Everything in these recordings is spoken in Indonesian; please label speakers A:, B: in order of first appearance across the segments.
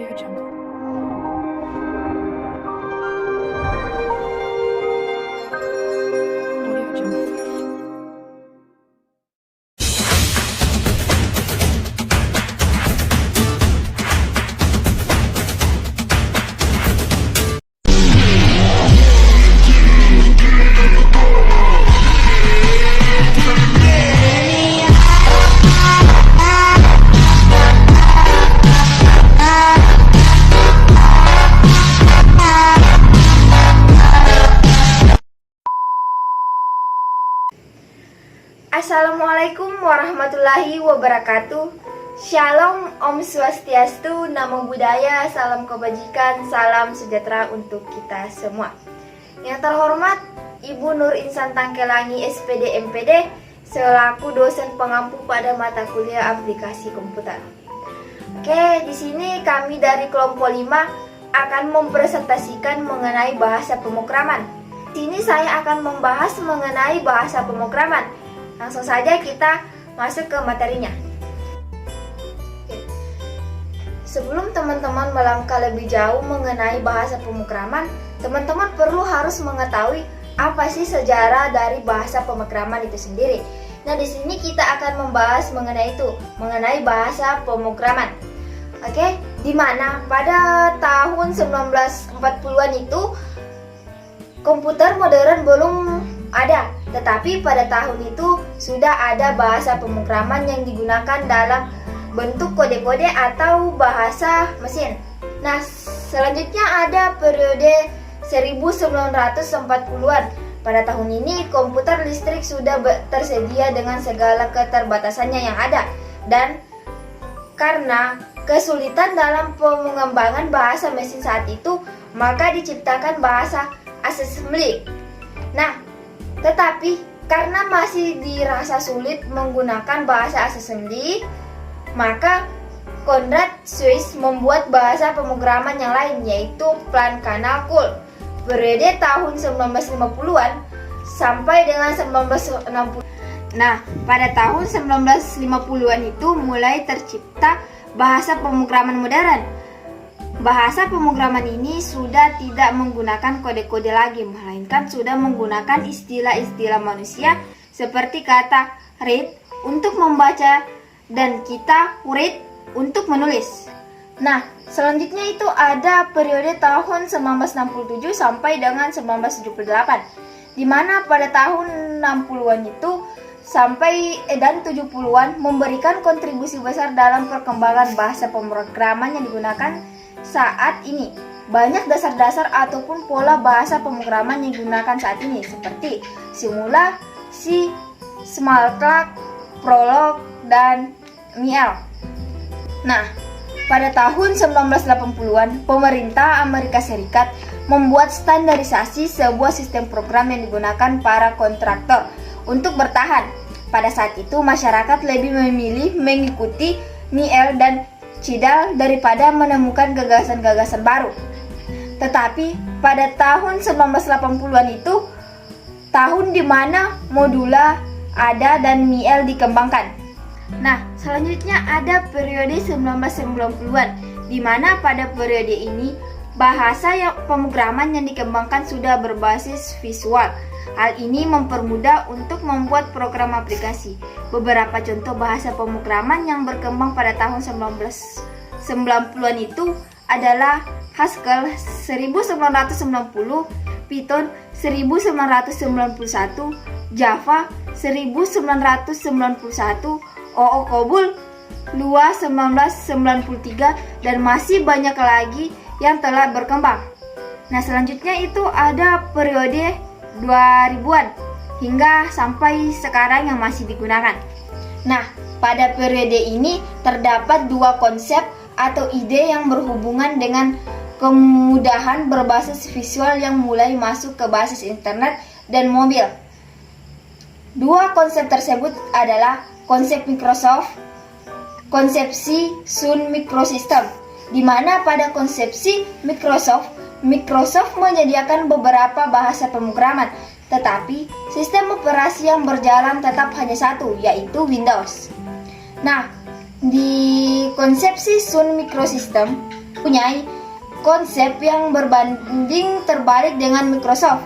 A: Audio Jungle. Audio Jungle.
B: Assalamualaikum warahmatullahi wabarakatuh. Shalom, Om Swastiastu, Namo Buddhaya, salam kebajikan, salam sejahtera untuk kita semua. Yang terhormat Ibu Nur Insan Tangkelangi SPD MPD selaku dosen pengampu pada mata kuliah aplikasi komputer. Oke, di sini kami dari kelompok 5 akan mempresentasikan mengenai bahasa pemrograman. Di sini saya akan membahas mengenai bahasa pemrograman. Langsung saja kita masuk ke materinya. Sebelum teman-teman melangkah lebih jauh mengenai bahasa pemrograman, teman-teman perlu harus mengetahui apa sih sejarah dari bahasa pemrograman itu sendiri. Nah, di sini kita akan membahas mengenai bahasa pemrograman. Oke, di mana pada tahun 1940-an itu komputer modern belum ada, tetapi pada tahun itu sudah ada bahasa pemrograman yang digunakan dalam bentuk kode-kode atau bahasa mesin. Nah, selanjutnya ada periode 1940-an. Pada tahun ini komputer listrik sudah tersedia dengan segala keterbatasannya yang ada, dan karena kesulitan dalam pengembangan bahasa mesin saat itu, maka diciptakan bahasa assembly. Nah, tetapi karena masih dirasa sulit menggunakan bahasa assembly, maka Konrad Zuse membuat bahasa pemrograman yang lain, yaitu Plan Canal Cool. Periode tahun 1950-an sampai dengan 1960. Nah, pada tahun 1950-an itu mulai tercipta bahasa pemrograman modern. Bahasa pemrograman ini sudah tidak menggunakan kode-kode lagi, melainkan sudah menggunakan istilah-istilah manusia seperti kata read untuk membaca dan kita read untuk menulis. Nah, selanjutnya itu ada periode tahun 1967 sampai dengan 1978, di mana pada tahun 60-an itu sampai dan 70-an memberikan kontribusi besar dalam perkembangan bahasa pemrograman yang digunakan saat ini. Banyak dasar-dasar ataupun pola bahasa pemrograman yang digunakan saat ini seperti Simula, C, Smalltalk, Prolog, dan Miel. Nah, pada tahun 1980-an, pemerintah Amerika Serikat membuat standarisasi sebuah sistem program yang digunakan para kontraktor untuk bertahan. Pada saat itu, masyarakat lebih memilih mengikuti Miel dan CIDAL daripada menemukan gagasan-gagasan baru. Tetapi pada tahun 1980-an itu tahun di mana Modula ada dan Miel dikembangkan. Nah, selanjutnya ada periode 1990-an, di mana pada periode ini bahasa pemrograman yang dikembangkan sudah berbasis visual. Hal ini mempermudah untuk membuat program aplikasi. Beberapa contoh bahasa pemrograman yang berkembang pada tahun 1990-an itu adalah Haskell 1990, Python 1991, Java 1991, OO Lua 1993, dan masih banyak lagi yang telah berkembang. Nah, selanjutnya itu ada periode 2000-an hingga sampai sekarang yang masih digunakan. Nah, pada periode ini terdapat dua konsep atau ide yang berhubungan dengan kemudahan berbasis visual yang mulai masuk ke basis internet dan mobil. Dua konsep tersebut adalah konsep Microsoft, konsepsi Sun Microsystem, di mana pada konsepsi Microsoft menyediakan beberapa bahasa pemrograman, tetapi sistem operasi yang berjalan tetap hanya satu, yaitu Windows. Nah, di konsepsi Sun Microsystem, mempunyai konsep yang berbanding terbalik dengan Microsoft,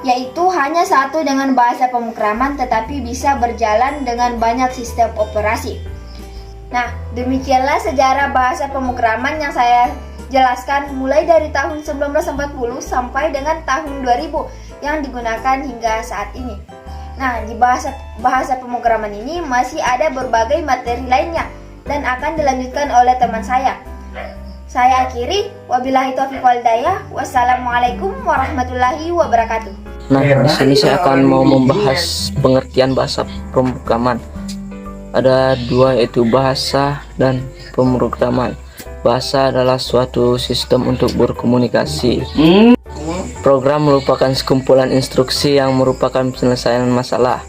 B: yaitu hanya satu dengan bahasa pemrograman tetapi bisa berjalan dengan banyak sistem operasi. Nah, demikianlah sejarah bahasa pemrograman yang saya jelaskan mulai dari tahun 1940 sampai dengan tahun 2000 yang digunakan hingga saat ini. Nah, di bahasa pemrograman ini masih ada berbagai materi lainnya dan akan dilanjutkan oleh teman saya. Saya akhiri, wabillahi taufiq wal hidayah. Wassalamualaikum warahmatullahi wabarakatuh.
A: Nah, di sini saya akan mau membahas pengertian bahasa pemrograman. Ada dua, yaitu bahasa dan pemrograman. Bahasa adalah suatu sistem untuk berkomunikasi. Program merupakan sekumpulan instruksi yang merupakan penyelesaian masalah.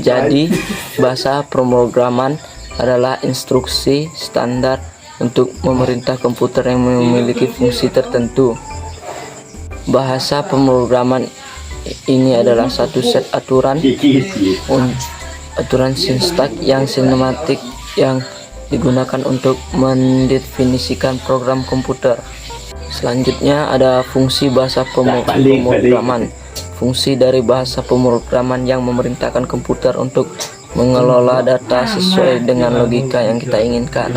A: Jadi, bahasa pemrograman adalah instruksi standar untuk memerintah komputer yang memiliki fungsi tertentu. Bahasa pemrograman ini adalah satu set aturan sintak yang sinematik yang digunakan untuk mendefinisikan program komputer. Selanjutnya ada fungsi bahasa pemrograman. Fungsi dari bahasa pemrograman yang memerintahkan komputer untuk mengelola data sesuai dengan logika yang kita inginkan.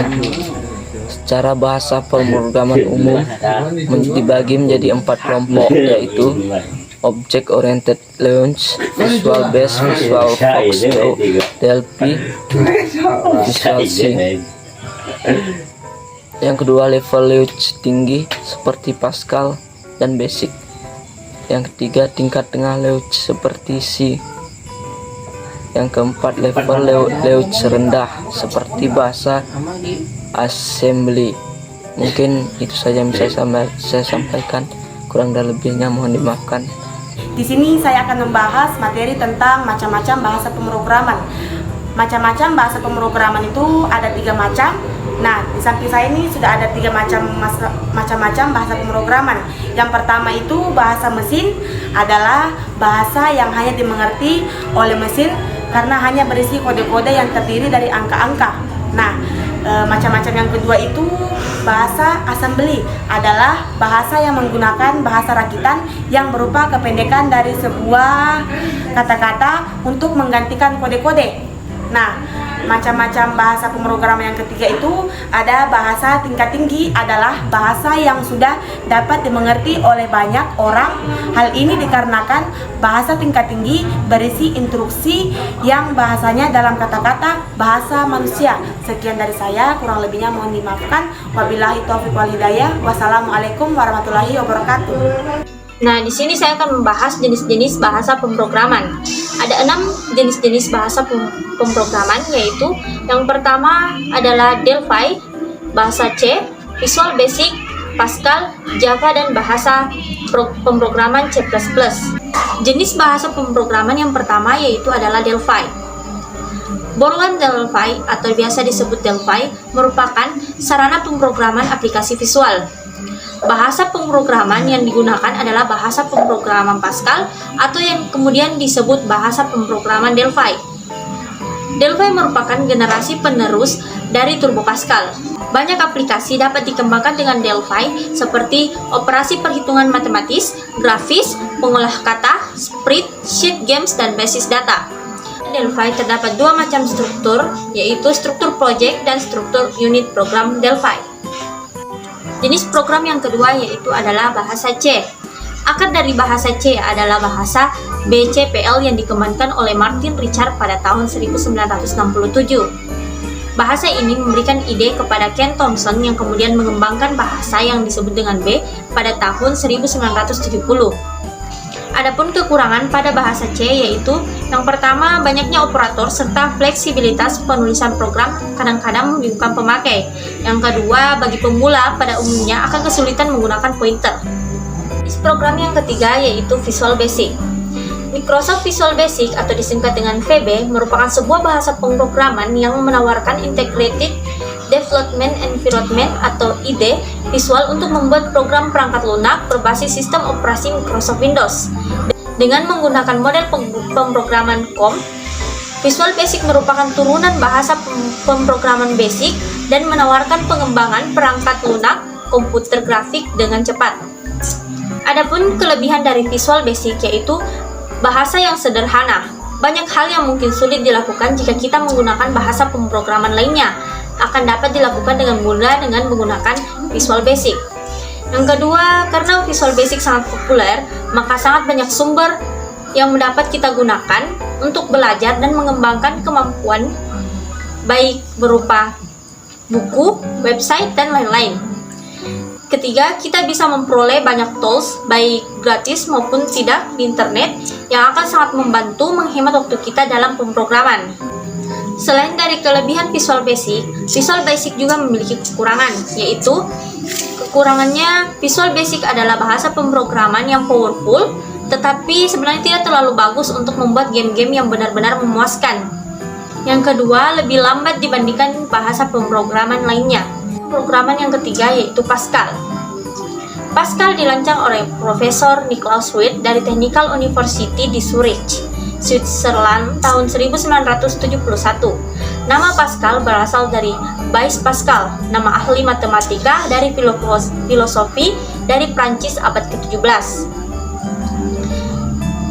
A: Secara bahasa pemrograman umum dibagi menjadi 4 kelompok, yaitu Object Oriented Language, Visual Basic, Visual Foxtrot, DLP, Visual C. Yang kedua, level language tinggi seperti Pascal dan Basic. Yang ketiga, tingkat tengah language seperti C. Yang keempat, level language rendah seperti bahasa assembly. Mungkin itu saja yang bisa saya sampaikan. Kurang dan lebihnya mohon dimaafkan.
C: Di sini saya akan membahas materi tentang macam-macam bahasa pemrograman. Macam-macam bahasa pemrograman itu ada 3 macam. Nah, di samping saya ini sudah ada 3 macam-macam bahasa pemrograman. Yang pertama itu bahasa mesin, adalah bahasa yang hanya dimengerti oleh mesin karena hanya berisi kode-kode yang terdiri dari angka-angka. Nah, macam-macam yang kedua itu bahasa assembly, adalah bahasa yang menggunakan bahasa rakitan yang berupa kependekan dari sebuah kata-kata untuk menggantikan kode-kode. Nah, macam-macam bahasa pemrograman yang ketiga itu ada bahasa tingkat tinggi, adalah bahasa yang sudah dapat dimengerti oleh banyak orang. Hal ini dikarenakan bahasa tingkat tinggi berisi instruksi yang bahasanya dalam kata-kata bahasa manusia. Sekian dari saya, kurang lebihnya mohon dimaafkan. Wabillahi taufiq wal hidayah. Wassalamualaikum warahmatullahi wabarakatuh.
D: Nah, di sini saya akan membahas jenis-jenis bahasa pemrograman. Ada 6 jenis-jenis bahasa pemrograman, yaitu yang pertama adalah Delphi, bahasa C, Visual Basic, Pascal, Java, dan bahasa pemrograman C++. Jenis bahasa pemrograman yang pertama yaitu adalah Delphi. Borland Delphi atau biasa disebut Delphi merupakan sarana pemrograman aplikasi visual. Bahasa pemrograman yang digunakan adalah bahasa pemrograman Pascal atau yang kemudian disebut bahasa pemrograman Delphi. Delphi merupakan generasi penerus dari Turbo Pascal. Banyak aplikasi dapat dikembangkan dengan Delphi seperti operasi perhitungan matematis, grafis, pengolah kata, spreadsheet, games, dan basis data. Delphi terdapat 2 macam struktur, yaitu struktur project dan struktur unit program Delphi. Jenis program yang kedua yaitu adalah bahasa C. Akar dari bahasa C adalah bahasa BCPL yang dikembangkan oleh Martin Richard pada tahun 1967. Bahasa ini memberikan ide kepada Ken Thompson yang kemudian mengembangkan bahasa yang disebut dengan B pada tahun 1970. Adapun kekurangan pada bahasa C yaitu yang pertama, banyaknya operator serta fleksibilitas penulisan program kadang-kadang membingungkan pemakai. Yang kedua, bagi pemula pada umumnya akan kesulitan menggunakan pointer. Program yang ketiga yaitu Visual Basic. Microsoft Visual Basic atau disingkat dengan VB merupakan sebuah bahasa pemrograman yang menawarkan Integrated Development Environment atau IDE visual untuk membuat program perangkat lunak berbasis sistem operasi Microsoft Windows. Dengan menggunakan model pemrograman COM, Visual Basic merupakan turunan bahasa pemrograman Basic dan menawarkan pengembangan perangkat lunak komputer grafik dengan cepat. Adapun kelebihan dari Visual Basic yaitu bahasa yang sederhana. Banyak hal yang mungkin sulit dilakukan jika kita menggunakan bahasa pemrograman lainnya akan dapat dilakukan dengan mudah dengan menggunakan Visual Basic. Yang kedua, karena Visual Basic sangat populer, maka sangat banyak sumber yang dapat kita gunakan untuk belajar dan mengembangkan kemampuan baik berupa buku, website, dan lain-lain. Ketiga, kita bisa memperoleh banyak tools, baik gratis maupun tidak di internet, yang akan sangat membantu menghemat waktu kita dalam pemrograman. Selain dari kelebihan Visual Basic juga memiliki kekurangan, yaitu kekurangannya Visual Basic adalah bahasa pemrograman yang powerful, tetapi sebenarnya tidak terlalu bagus untuk membuat game-game yang benar-benar memuaskan. Yang kedua, lebih lambat dibandingkan bahasa pemrograman lainnya. Pemrograman yang ketiga yaitu Pascal. Pascal dirancang oleh Profesor Niklaus Schmidt dari Technical University di Zurich, Switzerland tahun 1971. Nama Pascal berasal dari Blaise Pascal, nama ahli matematika dari filosofi dari Prancis abad ke-17.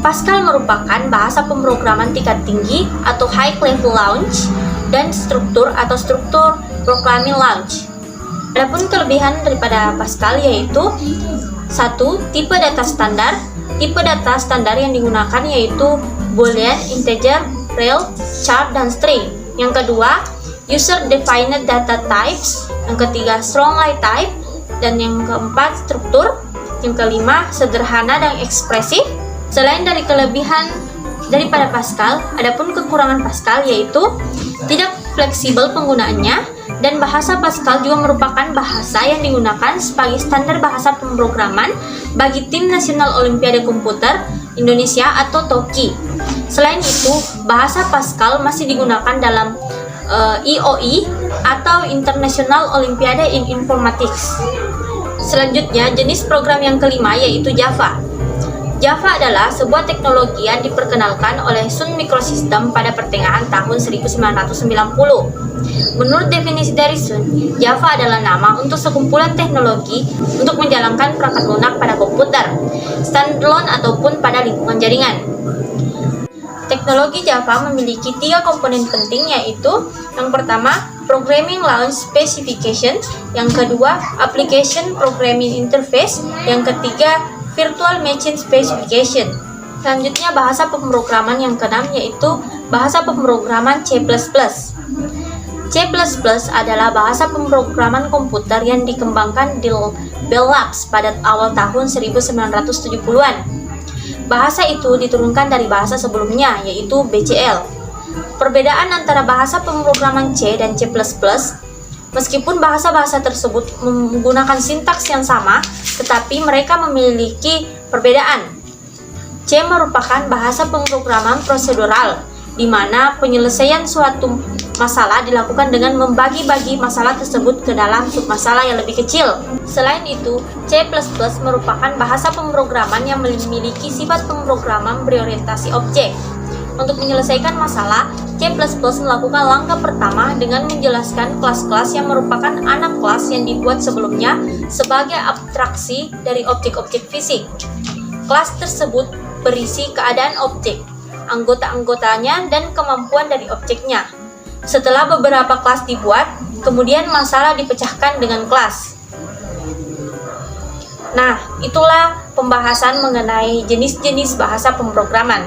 D: Pascal merupakan bahasa pemrograman tingkat tinggi atau high level language dan struktur programming language. Adapun kelebihan daripada Pascal yaitu 1. Tipe data standar. Tipe data standar yang digunakan yaitu Boolean, integer, real, char, dan string. Yang kedua, user defined data types. Yang ketiga, strong line type. Dan yang keempat, struktur. Yang kelima, sederhana dan ekspresif. Selain dari kelebihan daripada Pascal, adapun kekurangan Pascal yaitu tidak fleksibel penggunaannya, dan bahasa Pascal juga merupakan bahasa yang digunakan sebagai standar bahasa pemrograman bagi Tim Nasional Olimpiade Komputer Indonesia atau TOKI. Selain itu, bahasa Pascal masih digunakan dalam IOI atau International Olympiade in Informatics. Selanjutnya, jenis program yang kelima yaitu Java. Java adalah sebuah teknologi yang diperkenalkan oleh Sun Microsystems pada pertengahan tahun 1990. Menurut definisi dari Sun, Java adalah nama untuk sekumpulan teknologi untuk menjalankan perangkat lunak pada komputer, standalone ataupun pada lingkungan jaringan. Teknologi Java memiliki 3 komponen penting yaitu yang pertama, Programming Language Specification, yang kedua, Application Programming Interface, yang ketiga, Virtual Machine Specification. Selanjutnya bahasa pemrograman yang keenam yaitu bahasa pemrograman C++. C++ adalah bahasa pemrograman komputer yang dikembangkan di Bell Labs pada awal tahun 1970-an. Bahasa itu diturunkan dari bahasa sebelumnya yaitu BCL. Perbedaan antara bahasa pemrograman C dan C++, meskipun bahasa-bahasa tersebut menggunakan sintaks yang sama, tetapi mereka memiliki perbedaan. C merupakan bahasa pemrograman prosedural, di mana penyelesaian suatu masalah dilakukan dengan membagi-bagi masalah tersebut ke dalam submasalah yang lebih kecil. Selain itu, C++ merupakan bahasa pemrograman yang memiliki sifat pemrograman berorientasi objek. Untuk menyelesaikan masalah, C++ melakukan langkah pertama dengan menjelaskan kelas-kelas yang merupakan anak kelas yang dibuat sebelumnya sebagai abstraksi dari objek-objek fisik. Kelas tersebut berisi keadaan objek, anggota-anggotanya, dan kemampuan dari objeknya. Setelah beberapa kelas dibuat, kemudian masalah dipecahkan dengan kelas. Nah, itulah pembahasan mengenai jenis-jenis bahasa pemrograman.